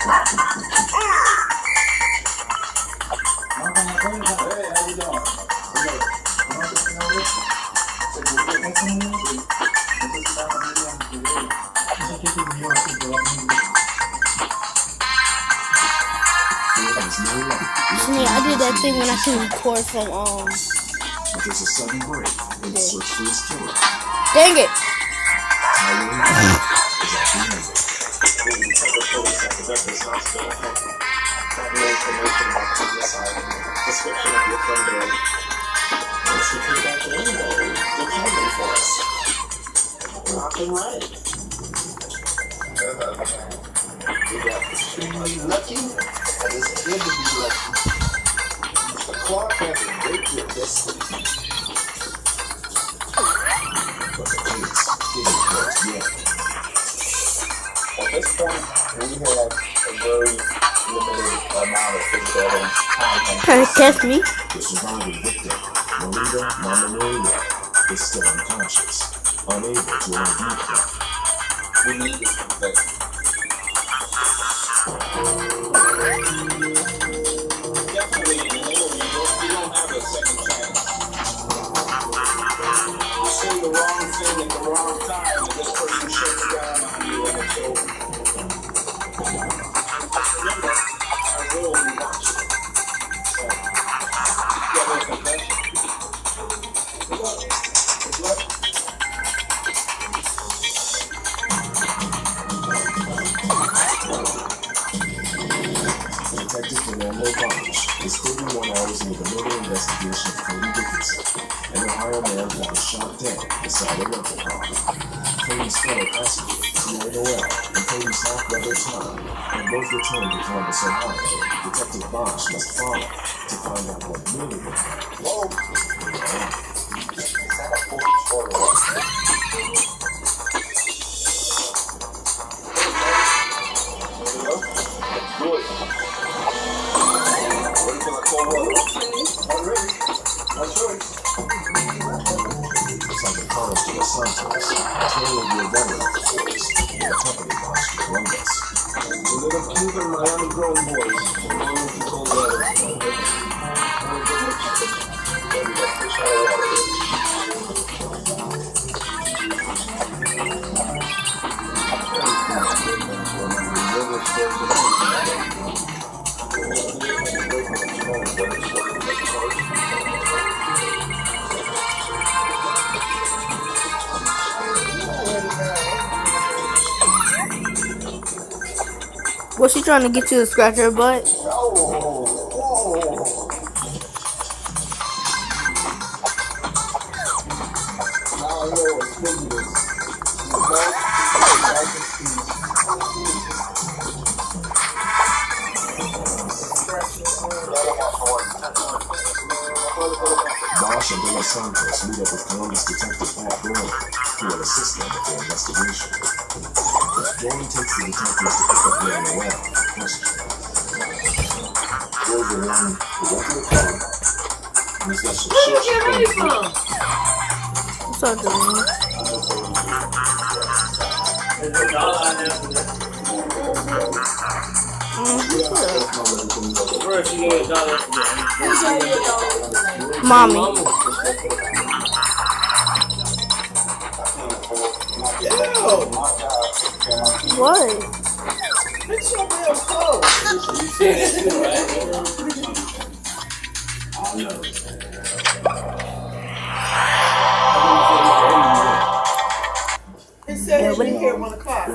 I did that thing when I can record from There's a sudden break in the search for his killer. Dang it! Tyrone is at the end. Description of your friend there. Once you came back in, you're coming for us. Rock and right. You got extremely lucky, and it's good to be lucky. The clock hasn't break your destiny. But the case isn't closed yet. At this point, we have a very limited amount of physical evidence. Trying to test me? The surviving victim, Maria Mamanuria, is still unconscious, unable to ID crime. We need this confession. Definitely, you don't have a second chance. You say the wrong thing at the wrong time, and this person shuts down on you, and it's over. Remember, I will be watching. Detective Fernando Bosch is 31 hours into the murder investigation of Cody Dickinson, an Ohio man that was shot dead beside a rental car. Cody's fellow passenger, Sierra Noel, and Cody's half-brother Tom have both returned to Columbus, Ohio. Detective Bosch must follow to find out what really happened. Whoa! Is that a 44? Santos, Taylor will be a veteran of the force and accompany Bosch to Columbus. The little Cuban Miami grown boys from Long Control Was she trying to get you to scratch her butt? Bosch and De Los Santos meet up with Columbus detective Pat Dorn, who will assist them with their investigation. Dorn takes the detectives to pick up their Noel for questioning. Where's the one who went to the car? And he's got some shit. Where did you get ready from? What's up, Dorn? Where she get $1? Mommy. What? It's somebody else clothes. It said it here 1 o'clock.